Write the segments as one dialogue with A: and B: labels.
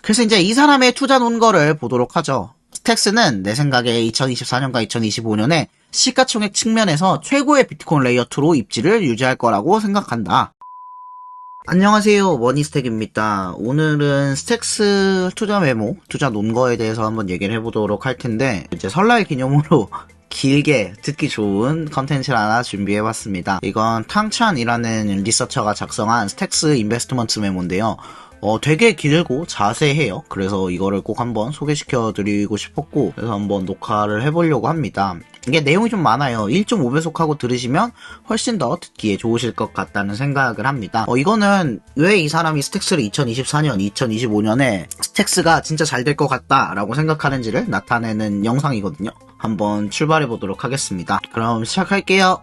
A: 그래서 이제 이 사람의 투자 논거를 보도록 하죠. 스택스는 내 생각에 2024년과 2025년에 시가총액 측면에서 최고의 비트코인 레이어2로 입지를 유지할 거라고 생각한다. 안녕하세요, 머니스택입니다. 오늘은 스택스 투자 메모, 투자 논거에 대해서 한번 얘기를 해보도록 할 텐데, 이제 설날 기념으로 길게 듣기 좋은 컨텐츠를 하나 준비해봤습니다. 이건 탕찬이라는 리서처가 작성한 스택스 인베스트먼트 메모인데요. 되게 길고 자세해요. 그래서 이거를 꼭 한번 소개시켜드리고 싶었고, 그래서 한번 녹화를 해보려고 합니다. 이게 내용이 좀 많아요. 1.5배속하고 들으시면 훨씬 더 듣기에 좋으실 것 같다는 생각을 합니다. 이거는 왜 이 사람이 스택스를 2024년, 2025년에 스택스가 진짜 잘 될 것 같다라고 생각하는지를 나타내는 영상이거든요. 한번 출발해보도록 하겠습니다. 그럼 시작할게요.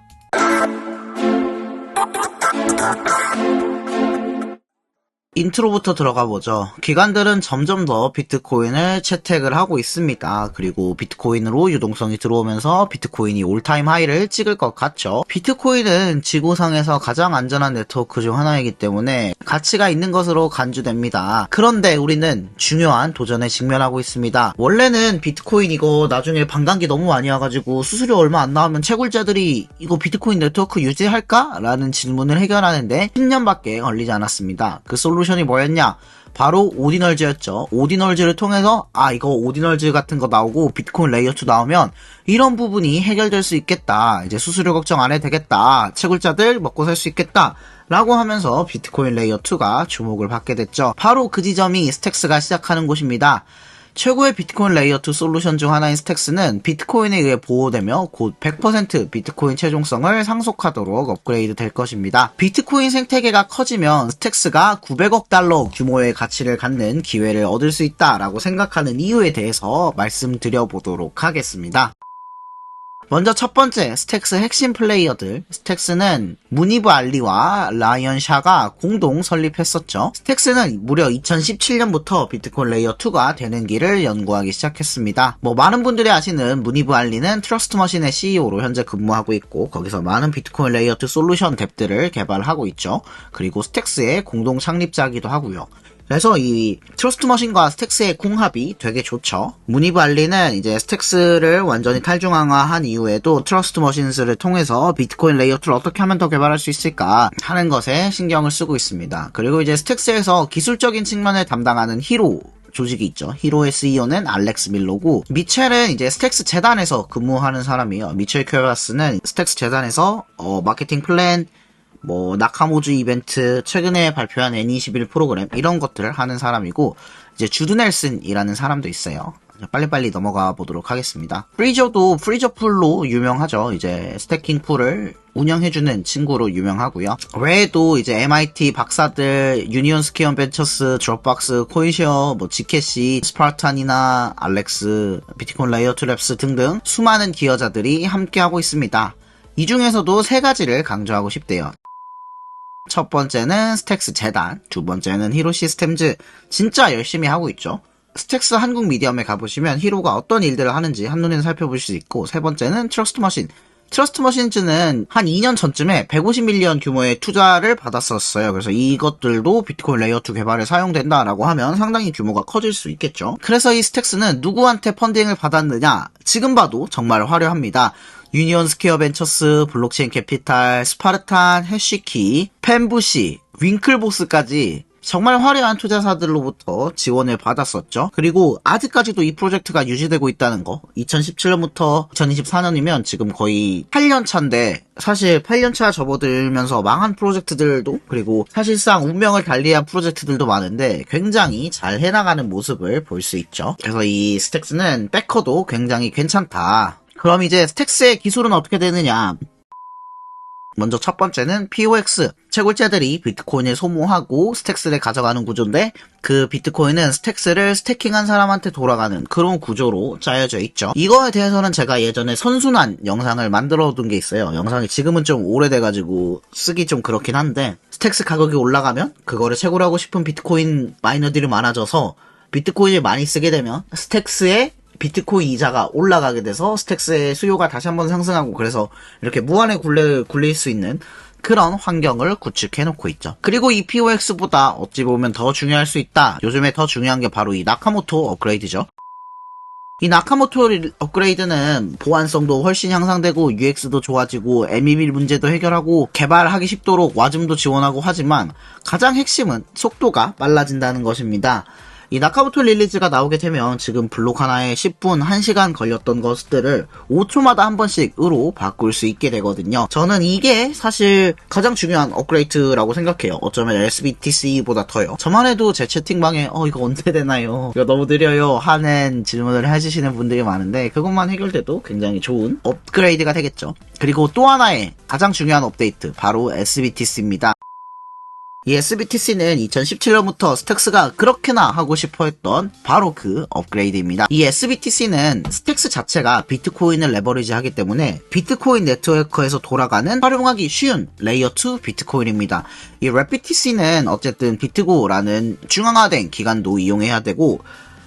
A: 인트로부터 들어가 보죠. 기관들은 점점 더 비트코인을 채택을 하고 있습니다. 그리고 비트코인으로 유동성이 들어오면서 비트코인이 올타임 하이를 찍을 것 같죠. 비트코인은 지구상에서 가장 안전한 네트워크 중 하나이기 때문에 가치가 있는 것으로 간주됩니다. 그런데 우리는 중요한 도전에 직면하고 있습니다. 원래는 비트코인 이거 나중에 반감기 너무 많이 와가지고 수수료 얼마 안 나오면 채굴자들이 이거 비트코인 네트워크 유지할까? 라는 질문을 해결하는데 10년밖에 걸리지 않았습니다. 그 솔루션이 뭐였냐? 바로 오디널즈였죠. 오디널즈를 통해서 이거 오디널즈 같은 거 나오고 비트코인 레이어2 나오면 이런 부분이 해결될 수 있겠다. 이제 수수료 걱정 안 해도 되겠다. 채굴자들 먹고 살 수 있겠다. 라고 하면서 비트코인 레이어2가 주목을 받게 됐죠. 바로 그 지점이 스택스가 시작하는 곳입니다. 최고의 비트코인 레이어2 솔루션 중 하나인 스택스는 비트코인에 의해 보호되며 곧 100% 비트코인 최종성을 상속하도록 업그레이드 될 것입니다. 비트코인 생태계가 커지면 스택스가 900억 달러 규모의 가치를 갖는 기회를 얻을 수 있다라고 생각하는 이유에 대해서 말씀드려보도록 하겠습니다. 먼저 첫 번째, 스택스 핵심 플레이어들. 스택스는 무니브 알리와 라이언 샤가 공동 설립했었죠. 스택스는 무려 2017년부터 비트코인 레이어2가 되는 길을 연구하기 시작했습니다. 많은 분들이 아시는 무니브 알리는 트러스트 머신의 CEO로 현재 근무하고 있고, 거기서 많은 비트코인 레이어2 솔루션 덱들을 개발하고 있죠. 그리고 스택스의 공동 창립자이기도 하고요. 그래서 이 트러스트 머신과 스택스의 궁합이 되게 좋죠. 무니브 알리는 이제 스택스를 완전히 탈중앙화한 이후에도 트러스트 머신스를 통해서 비트코인 레이어2를 어떻게 하면 더 개발할 수 있을까 하는 것에 신경을 쓰고 있습니다. 그리고 이제 스택스에서 기술적인 측면을 담당하는 히로 조직이 있죠. 히로의 CEO는 알렉스 밀로고, 미첼은 이제 스택스 재단에서 근무하는 사람이에요. 미첼 퀘바스는 스택스 재단에서 마케팅 플랜, 나카모즈 이벤트, 최근에 발표한 N21 프로그램, 이런 것들을 하는 사람이고, 이제 주드 넬슨이라는 사람도 있어요. 빨리빨리 넘어가 보도록 하겠습니다. 프리저도 프리저 풀로 유명하죠. 이제 스태킹 풀을 운영해주는 친구로 유명하고요. 외에도 이제 MIT 박사들, 유니온 스퀘어 벤처스, 드롭박스, 코인쉐어, 지캐시, 스파르탄이나 알렉스, 비트코인 레이어2 랩스 등등 수많은 기여자들이 함께하고 있습니다. 이 중에서도 세 가지를 강조하고 싶대요. 첫 번째는 스택스 재단, 두 번째는 히로 시스템즈. 진짜 열심히 하고 있죠. 스택스 한국 미디엄에 가보시면 히로가 어떤 일들을 하는지 한눈에 살펴볼 수 있고, 세 번째는 트러스트 머신. 트러스트 머신즈는 한 2년 전쯤에 150밀리언 규모의 투자를 받았었어요. 그래서 이것들도 비트코인 레이어2 개발에 사용된다라고 하면 상당히 규모가 커질 수 있겠죠. 그래서 이 스택스는 누구한테 펀딩을 받았느냐? 지금 봐도 정말 화려합니다. 유니온 스퀘어 벤처스, 블록체인 캐피탈, 스파르탄, 해시키, 펜부시, 윙클보스까지 정말 화려한 투자사들로부터 지원을 받았었죠. 그리고 아직까지도 이 프로젝트가 유지되고 있다는 거. 2017년부터 2024년이면 지금 거의 8년 차인데, 사실 8년 차 접어들면서 망한 프로젝트들도, 그리고 사실상 운명을 달리한 프로젝트들도 많은데 굉장히 잘 해나가는 모습을 볼 수 있죠. 그래서 이 스택스는 백커도 굉장히 괜찮다. 그럼 이제 스택스의 기술은 어떻게 되느냐? 먼저 첫 번째는 POX. 채굴자들이 비트코인을 소모하고 스택스를 가져가는 구조인데, 그 비트코인은 스택스를 스태킹한 사람한테 돌아가는 그런 구조로 짜여져 있죠. 이거에 대해서는 제가 예전에 선순환 영상을 만들어 둔 게 있어요. 영상이 지금은 좀 오래돼가지고 쓰기 좀 그렇긴 한데, 스택스 가격이 올라가면 그거를 채굴하고 싶은 비트코인 마이너들이 많아져서 비트코인을 많이 쓰게 되면 스택스의 비트코인 이자가 올라가게 돼서 스택스의 수요가 다시 한번 상승하고, 그래서 이렇게 무한의 굴릴 수 있는 그런 환경을 구축해놓고 있죠. 그리고 이 POX보다 어찌 보면 더 중요할 수 있다. 요즘에 더 중요한 게 바로 이 나카모토 업그레이드죠. 이 나카모토 업그레이드는 보안성도 훨씬 향상되고 UX도 좋아지고 MEB 문제도 해결하고 개발하기 쉽도록 와줌도 지원하고 하지만 가장 핵심은 속도가 빨라진다는 것입니다. 이 나카모토 릴리즈가 나오게 되면 지금 블록 하나에 10분, 1시간 걸렸던 것들을 5초마다 한 번씩으로 바꿀 수 있게 되거든요. 저는 이게 사실 가장 중요한 업그레이드라고 생각해요. 어쩌면 SBTC보다 더요. 저만 해도 제 채팅방에 이거 언제 되나요? 이거 너무 느려요 하는 질문을 해주시는 분들이 많은데 그것만 해결돼도 굉장히 좋은 업그레이드가 되겠죠. 그리고 또 하나의 가장 중요한 업데이트 바로 SBTC입니다. 이 SBTC는 2017년부터 스택스가 그렇게나 하고 싶어 했던 바로 그 업그레이드입니다. 이 SBTC는 스택스 자체가 비트코인을 레버리지 하기 때문에 비트코인 네트워크에서 돌아가는 활용하기 쉬운 레이어 2 비트코인입니다. 이 랩비TC는 어쨌든 비트고라는 중앙화된 기간도 이용해야 되고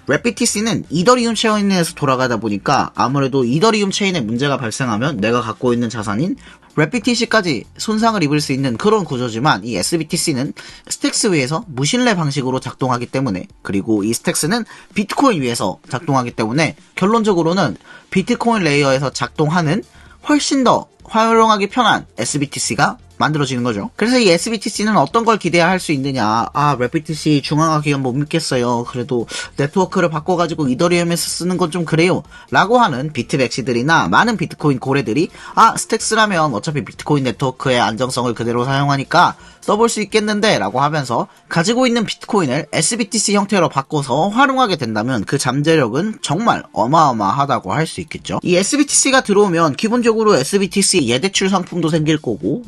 A: 랩비TC는 이더리움 체인에서 돌아가다 보니까 아무래도 이더리움 체인에 문제가 발생하면 내가 갖고 있는 자산인 랩비TC까지 손상을 입을 수 있는 그런 구조지만 이 SBTC는 스택스 위에서 무신뢰 방식으로 작동하기 때문에 그리고 이 스택스는 비트코인 위에서 작동하기 때문에 결론적으로는 비트코인 레이어에서 작동하는 훨씬 더 활용하기 편한 SBTC가 만들어지는 거죠. 그래서 이 SBTC는 어떤 걸 기대해야 할 수 있느냐. 랩비TC 중앙화 기간 못 믿겠어요. 그래도 네트워크를 바꿔가지고 이더리움에서 쓰는 건 좀 그래요. 라고 하는 비트맥시들이나 많은 비트코인 고래들이 스택스라면 어차피 비트코인 네트워크의 안정성을 그대로 사용하니까 써볼 수 있겠는데 라고 하면서 가지고 있는 비트코인을 SBTC 형태로 바꿔서 활용하게 된다면 그 잠재력은 정말 어마어마하다고 할 수 있겠죠. 이 SBTC가 들어오면 기본적으로 SBTC 예대출 상품도 생길 거고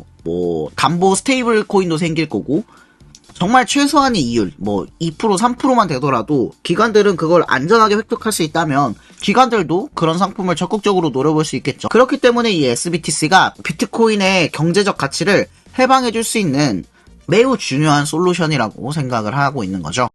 A: 담보 스테이블 코인도 생길 거고 정말 최소한의 이율 2% 3%만 되더라도 기관들은 그걸 안전하게 획득할 수 있다면 기관들도 그런 상품을 적극적으로 노려볼 수 있겠죠. 그렇기 때문에 이 SBTC가 비트코인의 경제적 가치를 해방해줄 수 있는 매우 중요한 솔루션이라고 생각을 하고 있는 거죠.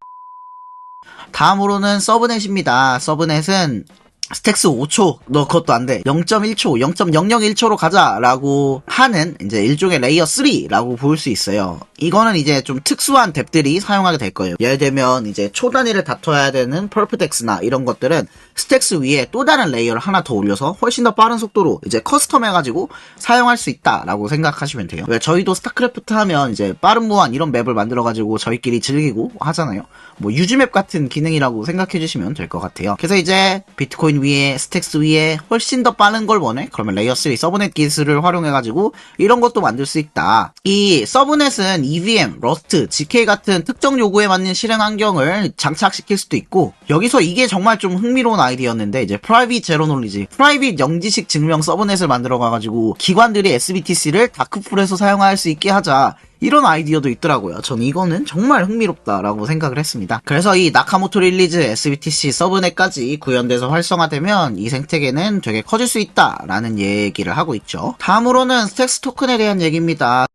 A: 다음으로는 서브넷입니다. 서브넷은 스택스 5초, 그것도 안 돼. 0.1초, 0.001초로 가자라고 하는 이제 일종의 레이어 3라고 볼 수 있어요. 이거는 이제 좀 특수한 뎁들이 사용하게 될 거예요. 예를 들면 이제 초 단위를 다퉈야 되는 펄프덱스나 이런 것들은 스택스 위에 또 다른 레이어를 하나 더 올려서 훨씬 더 빠른 속도로 이제 커스텀해가지고 사용할 수 있다라고 생각하시면 돼요. 왜 저희도 스타크래프트 하면 이제 빠른 무한 이런 맵을 만들어가지고 저희끼리 즐기고 하잖아요. 유즈맵 같은 기능이라고 생각해주시면 될 것 같아요. 그래서 이제 비트코인 위에 스택스 위에 훨씬 더 빠른 걸 원해? 그러면 레이어 3 서브넷 기술을 활용해가지고 이런 것도 만들 수 있다. 이 서브넷은 EVM, 러스트, GK 같은 특정 요구에 맞는 실행 환경을 장착시킬 수도 있고 여기서 이게 정말 좀 흥미로운 아이디어였는데 이제 프라이빗 제로 놀리지, 프라이빗 영지식 증명 서브넷을 만들어가가지고 기관들이 SBTC를 다크풀에서 사용할 수 있게 하자. 이런 아이디어도 있더라고요. 전 이거는 정말 흥미롭다라고 생각을 했습니다. 그래서 이 나카모토 릴리즈 SBTC 서브넷까지 구현돼서 활성화되면 이 생태계는 되게 커질 수 있다라는 얘기를 하고 있죠. 다음으로는 스택스 토큰에 대한 얘기입니다.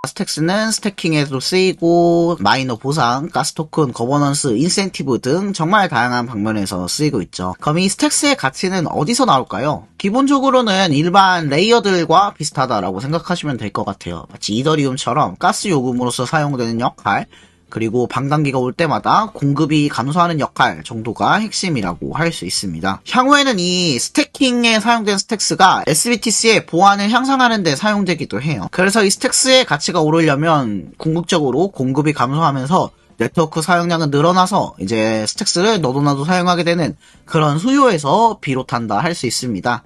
A: 스택스는 스태킹에도 쓰이고 마이너 보상, 가스토큰, 거버넌스, 인센티브 등 정말 다양한 방면에서 쓰이고 있죠. 그럼 이 스택스의 가치는 어디서 나올까요? 기본적으로는 일반 레이어들과 비슷하다라고 생각하시면 될 것 같아요. 마치 이더리움처럼 가스 요금으로서 사용되는 역할, 그리고 반감기가 올 때마다 공급이 감소하는 역할 정도가 핵심이라고 할 수 있습니다. 향후에는 이 스태킹에 사용된 스택스가 SBTC의 보안을 향상하는 데 사용되기도 해요. 그래서 이 스택스의 가치가 오르려면 궁극적으로 공급이 감소하면서 네트워크 사용량은 늘어나서 이제 스택스를 너도나도 사용하게 되는 그런 수요에서 비롯한다 할 수 있습니다.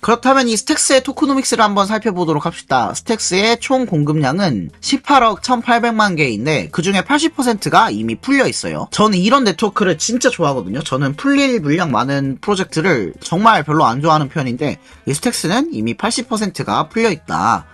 A: 그렇다면 이 스택스의 토크노믹스를 한번 살펴보도록 합시다. 스택스의 총 공급량은 18억 1800만 개인데 그 중에 80%가 이미 풀려 있어요. 저는 이런 네트워크를 진짜 좋아하거든요. 저는 풀릴 물량 많은 프로젝트를 정말 별로 안 좋아하는 편인데 이 스택스는 이미 80%가 풀려 있다.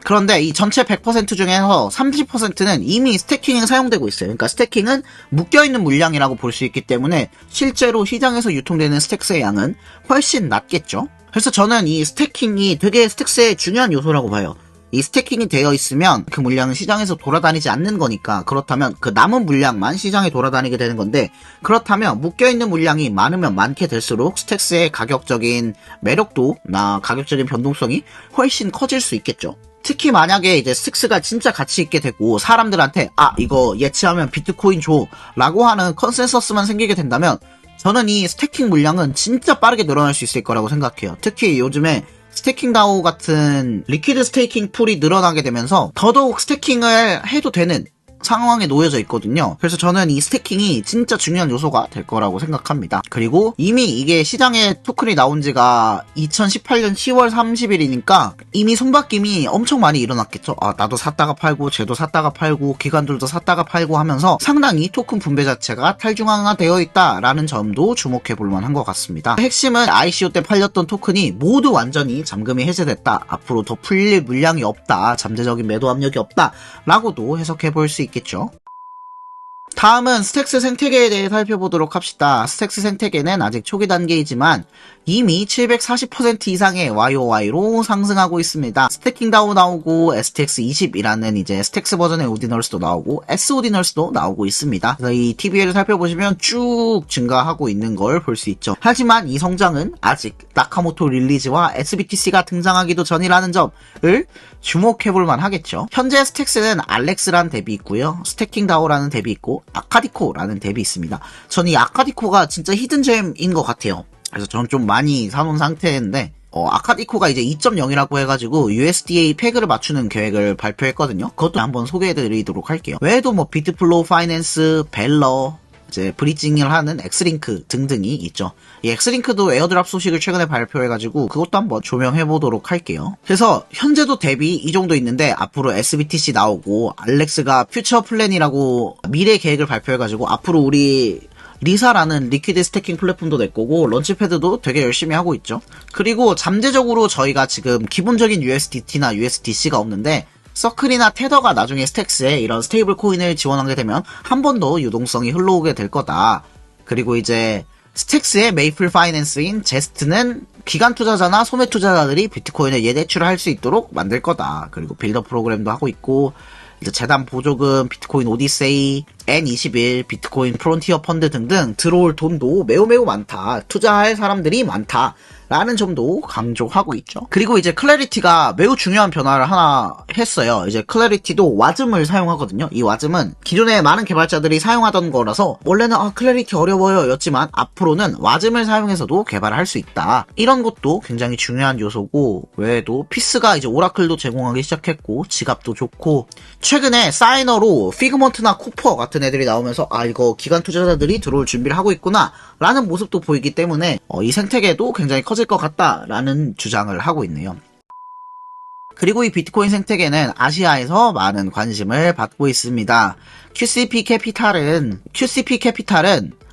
A: 그런데 이 전체 100% 중에서 30%는 이미 스태킹에 사용되고 있어요. 그러니까 스태킹은 묶여있는 물량이라고 볼 수 있기 때문에 실제로 시장에서 유통되는 스택스의 양은 훨씬 낮겠죠. 그래서 저는 이 스태킹이 되게 스택스의 중요한 요소라고 봐요. 이 스태킹이 되어 있으면 그 물량은 시장에서 돌아다니지 않는 거니까, 그렇다면 그 남은 물량만 시장에 돌아다니게 되는 건데, 그렇다면 묶여있는 물량이 많으면 많게 될수록 스택스의 가격적인 매력도나 가격적인 변동성이 훨씬 커질 수 있겠죠. 특히 만약에 이제 스택스가 진짜 가치 있게 되고 사람들한테 이거 예치하면 비트코인 줘 라고 하는 컨센서스만 생기게 된다면, 저는 이 스태킹 물량은 진짜 빠르게 늘어날 수 있을 거라고 생각해요. 특히 요즘에 스태킹 다오 같은 리퀴드 스테이킹 풀이 늘어나게 되면서 더더욱 스태킹을 해도 되는 상황에 놓여져 있거든요. 그래서 저는 이 스태킹이 진짜 중요한 요소가 될 거라고 생각합니다. 그리고 이미 이게 시장에 토큰이 나온 지가 2018년 10월 30일이니까 이미 손바뀜이 엄청 많이 일어났겠죠. 나도 샀다가 팔고 쟤도 샀다가 팔고 기관들도 샀다가 팔고 하면서 상당히 토큰 분배 자체가 탈중앙화되어 있다라는 점도 주목해 볼 만한 것 같습니다. 핵심은 ICO 때 팔렸던 토큰이 모두 완전히 잠금이 해제됐다. 앞으로 더 풀릴 물량이 없다. 잠재적인 매도 압력이 없다. 라고도 해석해 볼 수 있겠죠. 다음은 스택스 생태계에 대해 살펴보도록 합시다. 스택스 생태계는 아직 초기 단계이지만 이미 740% 이상의 YOY로 상승하고 있습니다. 스태킹 다오 나오고 STX20이라는 이제 스택스 버전의 오디널스도 나오고 S 오디널스도 나오고 있습니다. 그래서 이 TBL을 살펴보시면 쭉 증가하고 있는 걸 볼 수 있죠. 하지만 이 성장은 아직 나카모토 릴리즈와 SBTC가 등장하기도 전이라는 점을 주목해볼 만하겠죠. 현재 스택스는 알렉스라는 덱이 있고요. 스태킹 다오라는 덱이 있고 아카디코라는 덱이 있습니다. 저는 이 아카디코가 진짜 히든잼인 것 같아요. 그래서 저는 좀 많이 사놓은 상태인데, 아카디코가 이제 2.0이라고 해가지고 USDA 패그를 맞추는 계획을 발표했거든요. 그것도 한번 소개해드리도록 할게요. 외에도 뭐 비트플로우 파이낸스, 벨러, 이제 브리징을 하는 엑스링크 등등이 있죠. 이 엑스링크도 에어드랍 소식을 최근에 발표해가지고 그것도 한번 조명해보도록 할게요. 그래서 현재도 대비 이 정도 있는데 앞으로 SBTC 나오고 알렉스가 퓨처 플랜이라고 미래 계획을 발표해가지고 앞으로 우리 리사라는 리퀴드 스태킹 플랫폼도 낼 거고 런치패드도 되게 열심히 하고 있죠. 그리고 잠재적으로 저희가 지금 기본적인 USDT나 USDC가 없는데 서클이나 테더가 나중에 스택스에 이런 스테이블 코인을 지원하게 되면 한 번 더 유동성이 흘러오게 될 거다. 그리고 이제 스택스의 메이플 파이낸스인 제스트는 기관 투자자나 소매 투자자들이 비트코인을 예대출을 할 수 있도록 만들 거다. 그리고 빌더 프로그램도 하고 있고 이제 재단 보조금, 비트코인 오디세이, N21, 비트코인 프론티어 펀드 등등 들어올 돈도 매우 많다. 투자할 사람들이 많다. 라는 점도 강조하고 있죠. 그리고 이제 클래리티가 매우 중요한 변화를 하나 했어요. 이제 클래리티도 와즘을 사용하거든요. 이 와즘은 기존에 많은 개발자들이 사용하던 거라서 원래는 클래리티 어려워요 였지만 앞으로는 와즘을 사용해서도 개발을 할 수 있다. 이런 것도 굉장히 중요한 요소고 외에도 피스가 이제 오라클도 제공하기 시작했고 지갑도 좋고 최근에 사이너로 피그먼트나 쿠퍼 같은 애들이 나오면서 이거 기관 투자자들이 들어올 준비를 하고 있구나 라는 모습도 보이기 때문에 이 생태계도 굉장히 커질 것 같다라는 주장을 하고 있네요. 그리고 이 비트코인 생태계는 아시아에서 많은 관심을 받고 있습니다. QCP 캐피탈은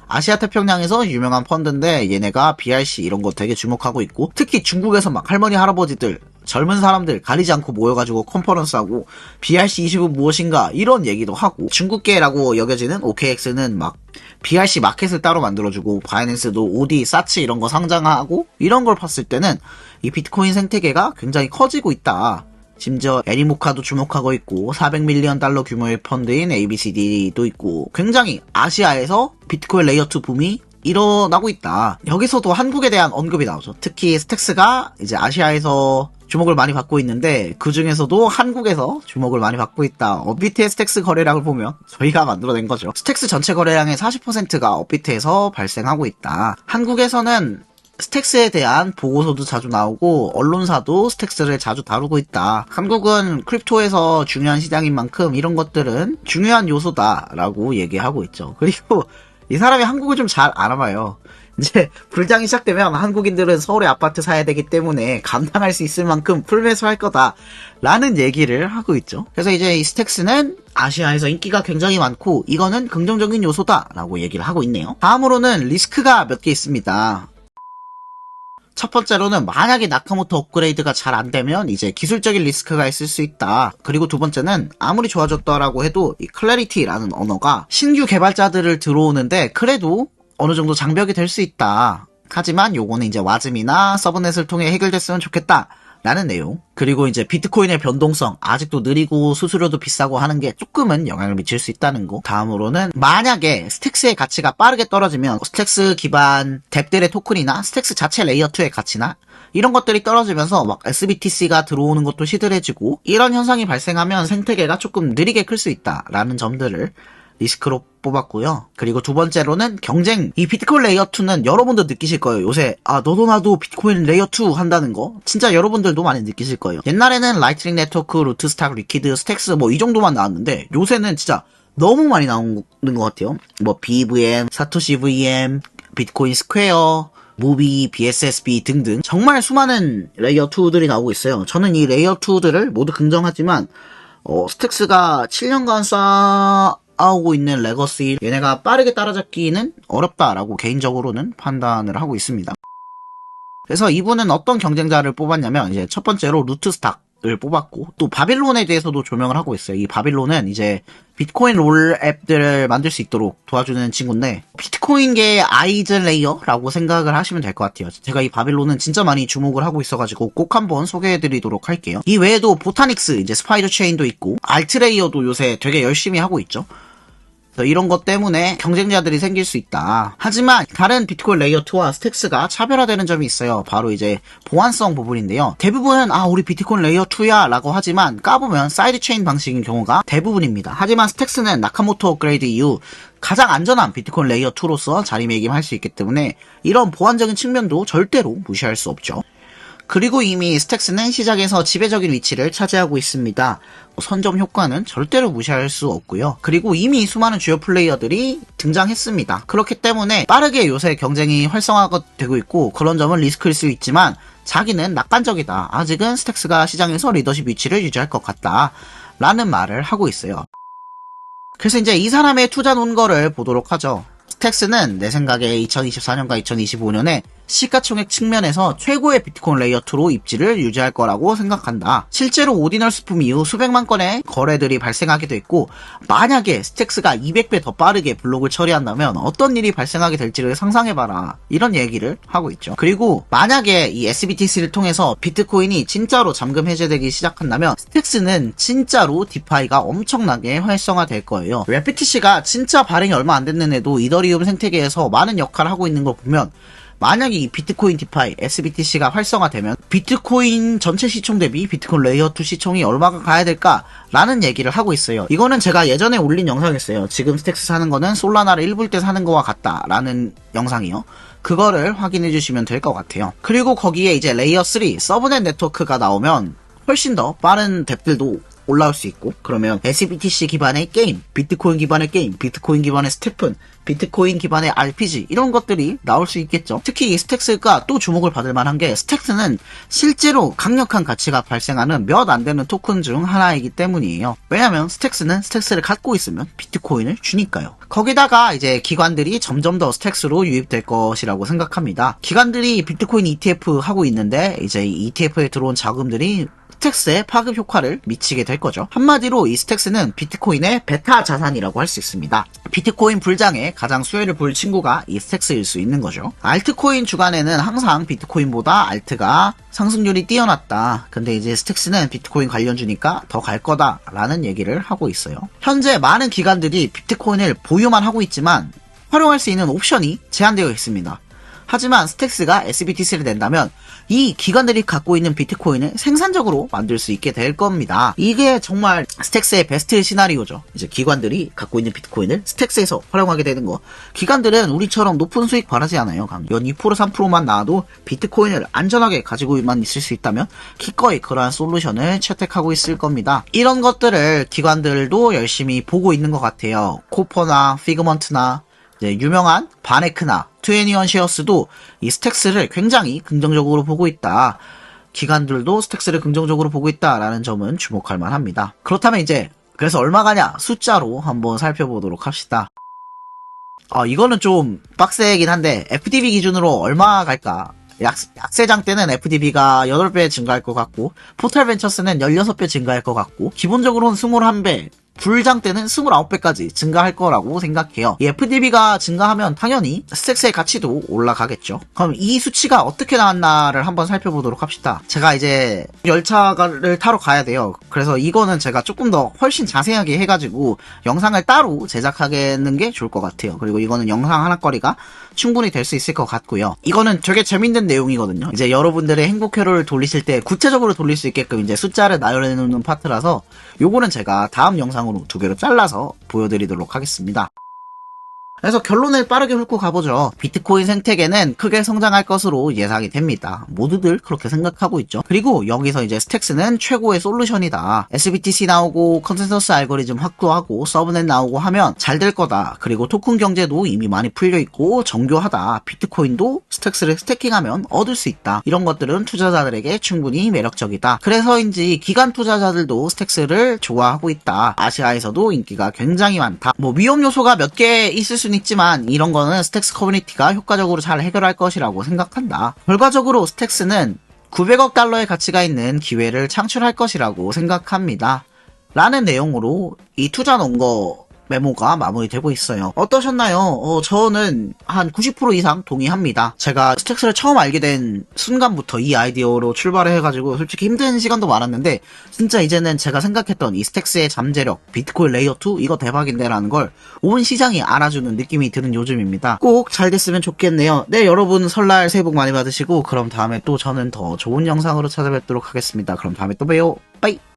A: 아시아 태평양에서 유명한 펀드인데 얘네가 BRC 이런 거 되게 주목하고 있고 특히 중국에서 막 할머니 할아버지들 젊은 사람들 가리지 않고 모여가지고 컨퍼런스하고 BRC20은 무엇인가 이런 얘기도 하고 중국계라고 여겨지는 OKX는 막 BRC 마켓을 따로 만들어주고 바이낸스도 OD, 사치 이런 거 상장하고 이런 걸 봤을 때는 이 비트코인 생태계가 굉장히 커지고 있다. 심지어 애니모카도 주목하고 있고 400밀리언 달러 규모의 펀드인 ABCD도 있고 굉장히 아시아에서 비트코인 레이어2 붐이 일어나고 있다. 여기서도 한국에 대한 언급이 나오죠. 특히 스택스가 이제 아시아에서 주목을 많이 받고 있는데 그 중에서도 한국에서 주목을 많이 받고 있다. 업비트의 스택스 거래량을 보면 저희가 만들어낸 거죠. 스택스 전체 거래량의 40%가 업비트에서 발생하고 있다. 한국에서는 스택스에 대한 보고서도 자주 나오고 언론사도 스택스를 자주 다루고 있다. 한국은 크립토에서 중요한 시장인 만큼 이런 것들은 중요한 요소다라고 얘기하고 있죠. 그리고 이 사람이 한국을 좀 잘 알아봐요. 이제 불장이 시작되면 한국인들은 서울에 아파트 사야 되기 때문에 감당할 수 있을 만큼 풀매수할 거다 라는 얘기를 하고 있죠. 그래서 이제 이 스택스는 아시아에서 인기가 굉장히 많고 이거는 긍정적인 요소다 라고 얘기를 하고 있네요. 다음으로는 리스크가 몇 개 있습니다. 첫 번째로는 만약에 나카모토 업그레이드가 잘 안되면 이제 기술적인 리스크가 있을 수 있다. 그리고 두 번째는 아무리 좋아졌다라고 해도 이 클래리티라는 언어가 신규 개발자들을 들어오는데 그래도 어느 정도 장벽이 될 수 있다. 하지만 요거는 이제 와즘이나 서브넷을 통해 해결됐으면 좋겠다. 라는 내용. 그리고 이제 비트코인의 변동성, 아직도 느리고 수수료도 비싸고 하는 게 조금은 영향을 미칠 수 있다는 거. 다음으로는 만약에 스택스의 가치가 빠르게 떨어지면 스택스 기반 뎁들의 토큰이나 스택스 자체 레이어2의 가치나 이런 것들이 떨어지면서 막 SBTC가 들어오는 것도 시들해지고, 이런 현상이 발생하면 생태계가 조금 느리게 클 수 있다라는 점들을 리스크로 뽑았고요. 그리고 두 번째로는 경쟁. 이 비트코인 레이어2는 여러분도 느끼실 거예요. 요새 너도 나도 비트코인 레이어2 한다는 거 진짜 여러분들도 많이 느끼실 거예요. 옛날에는 라이트닝 네트워크, 루트스탁, 리퀴드, 스택스 뭐 이 정도만 나왔는데 요새는 진짜 너무 많이 나오는 것 같아요. 뭐 BVM, 사토시 VM, 비트코인 스퀘어, 무비, BSSB 등등 정말 수많은 레이어2들이 나오고 있어요. 저는 이 레이어2들을 모두 긍정하지만 스택스가 7년간 쌓아오고 있는 레거시, 얘네가 빠르게 따라잡기는 어렵다라고 개인적으로는 판단을 하고 있습니다. 그래서 이분은 어떤 경쟁자를 뽑았냐면 이제 첫 번째로 루트스탁을 뽑았고, 또 바빌론에 대해서도 조명을 하고 있어요. 이 바빌론은 이제 비트코인 롤 앱들을 만들 수 있도록 도와주는 친구인데, 비트코인계의 아이즈 레이어라고 생각을 하시면 될 것 같아요. 제가 이 바빌론은 진짜 많이 주목을 하고 있어가지고 꼭 한번 소개해드리도록 할게요. 이 외에도 보타닉스, 이제 스파이더 체인도 있고, 알트 레이어도 요새 되게 열심히 하고 있죠. 이런 것 때문에 경쟁자들이 생길 수 있다. 하지만 다른 비트코인 레이어2와 스택스가 차별화되는 점이 있어요. 바로 이제 보안성 부분인데요. 대부분은 우리 비트코인 레이어2야 라고 하지만 까보면 사이드체인 방식인 경우가 대부분입니다. 하지만 스택스는 나카모토 업그레이드 이후 가장 안전한 비트코인 레이어2로서 자리매김할 수 있기 때문에 이런 보안적인 측면도 절대로 무시할 수 없죠. 그리고 이미 스택스는 시장에서 지배적인 위치를 차지하고 있습니다. 선점 효과는 절대로 무시할 수 없고요. 그리고 이미 수많은 주요 플레이어들이 등장했습니다. 그렇기 때문에 빠르게 요새 경쟁이 활성화가 되고 있고, 그런 점은 리스크일 수 있지만 자기는 낙관적이다. 아직은 스택스가 시장에서 리더십 위치를 유지할 것 같다. 라는 말을 하고 있어요. 그래서 이제 이 사람의 투자 논거를 보도록 하죠. 스택스는 내 생각에 2024년과 2025년에 시가총액 측면에서 최고의 비트코인 레이어2로 입지를 유지할 거라고 생각한다. 실제로 오디널 스품 이후 수백만 건의 거래들이 발생하기도 했고, 만약에 스택스가 200배 더 빠르게 블록을 처리한다면 어떤 일이 발생하게 될지를 상상해봐라. 이런 얘기를 하고 있죠. 그리고 만약에 이 SBTC를 통해서 비트코인이 진짜로 잠금 해제되기 시작한다면 스택스는 진짜로 디파이가 엄청나게 활성화될 거예요. 랩비티씨가 진짜 발행이 얼마 안 됐는데도 이더리움 생태계에서 많은 역할을 하고 있는 걸 보면, 만약에 이 비트코인 디파이, SBTC가 활성화되면 비트코인 전체 시총 대비 비트코인 레이어2 시총이 얼마가 가야 될까라는 얘기를 하고 있어요. 이거는 제가 예전에 올린 영상이었어요. 지금 스택스 사는 거는 솔라나를 1불 때 사는 거와 같다라는 영상이요. 그거를 확인해 주시면 될 것 같아요. 그리고 거기에 이제 레이어3 서브넷 네트워크가 나오면 훨씬 더 빠른 뎁들도 올라올 수 있고, 그러면 SBTC 기반의 게임, 비트코인 기반의 게임, 비트코인 기반의 스테픈, 비트코인 기반의 RPG 이런 것들이 나올 수 있겠죠. 특히 이 스택스가 또 주목을 받을 만한 게, 스택스는 실제로 강력한 가치가 발생하는 몇 안 되는 토큰 중 하나이기 때문이에요. 왜냐면 스택스는 스택스를 갖고 있으면 비트코인을 주니까요. 거기다가 이제 기관들이 점점 더 스택스로 유입될 것이라고 생각합니다. 기관들이 비트코인 ETF 하고 있는데 이제 이 ETF에 들어온 자금들이 스택스에 파급 효과를 미치게 될 거죠. 한마디로 이 스택스는 비트코인의 베타 자산이라고 할 수 있습니다. 비트코인 불장에 가장 수혜를 볼 친구가 이 스택스일 수 있는 거죠. 알트코인 주간에는 항상 비트코인보다 알트가 상승률이 뛰어났다. 근데 이제 스택스는 비트코인 관련주니까 더 갈 거다라는 얘기를 하고 있어요. 현재 많은 기관들이 비트코인을 보유만 하고 있지만 활용할 수 있는 옵션이 제한되어 있습니다. 하지만 스택스가 SBTC를 낸다면 이 기관들이 갖고 있는 비트코인을 생산적으로 만들 수 있게 될 겁니다. 이게 정말 스택스의 베스트 시나리오죠. 이제 기관들이 갖고 있는 비트코인을 스택스에서 활용하게 되는 거. 기관들은 우리처럼 높은 수익 바라지 않아요. 연 2% 3%만 나와도 비트코인을 안전하게 가지고만 있을 수 있다면 기꺼이 그러한 솔루션을 채택하고 있을 겁니다. 이런 것들을 기관들도 열심히 보고 있는 것 같아요. 코퍼나 피그먼트나 유명한 바네크나 21쉐어스도 이 스택스를 굉장히 긍정적으로 보고 있다. 기관들도 스택스를 긍정적으로 보고 있다라는 점은 주목할 만합니다. 그렇다면 이제 그래서 얼마 가냐 숫자로 한번 살펴보도록 합시다. 이거는 좀 빡세긴 한데 FDB 기준으로 얼마 갈까? 약세장 때는 FDB가 8배 증가할 것 같고, 포탈벤처스는 16배 증가할 것 같고, 기본적으로는 21배 불장 때는 29배까지 증가할 거라고 생각해요. 이 FDB가 증가하면 당연히 스택스의 가치도 올라가겠죠. 그럼 이 수치가 어떻게 나왔나를 한번 살펴보도록 합시다. 제가 이제 열차를 타러 가야 돼요. 그래서 이거는 제가 조금 더 훨씬 자세하게 해가지고 영상을 따로 제작하는 게 좋을 것 같아요. 그리고 이거는 영상 하나거리가 충분히 될 수 있을 것 같고요. 이거는 되게 재밌는 내용이거든요. 이제 여러분들의 행복회로를 돌리실 때 구체적으로 돌릴 수 있게끔 이제 숫자를 나열해놓는 파트라서 요거는 제가 다음 영상으로 2개로 잘라서 보여드리도록 하겠습니다. 그래서 결론을 빠르게 훑고 가보죠. 비트코인 생태계는 크게 성장할 것으로 예상이 됩니다. 모두들 그렇게 생각하고 있죠. 그리고 여기서 이제 스택스는 최고의 솔루션이다. SBTC 나오고 컨센서스 알고리즘 확보하고 서브넷 나오고 하면 잘 될 거다. 그리고 토큰 경제도 이미 많이 풀려있고 정교하다. 비트코인도 스택스를 스태킹하면 얻을 수 있다. 이런 것들은 투자자들에게 충분히 매력적이다. 그래서인지 기관 투자자들도 스택스를 좋아하고 있다. 아시아에서도 인기가 굉장히 많다. 뭐 위험 요소가 몇 개 있을 수 있지만 이런 거는 스택스 커뮤니티가 효과적으로 잘 해결할 것이라고 생각한다. 결과적으로 스택스는 900억 달러의 가치가 있는 기회를 창출할 것이라고 생각합니다. 라는 내용으로 이 투자 논거 메모가 마무리되고 있어요. 어떠셨나요? 저는 한 90% 이상 동의합니다. 제가 스택스를 처음 알게 된 순간부터 이 아이디어로 출발을 해가지고 솔직히 힘든 시간도 많았는데 진짜 이제는 제가 생각했던 이 스택스의 잠재력, 비트코인 레이어 2 이거 대박인데 라는 걸 온 시장이 알아주는 느낌이 드는 요즘입니다. 꼭 잘 됐으면 좋겠네요. 네, 여러분 설날 새해 복 많이 받으시고 그럼 다음에 또 저는 더 좋은 영상으로 찾아뵙도록 하겠습니다. 그럼 다음에 또 봬요. 빠이!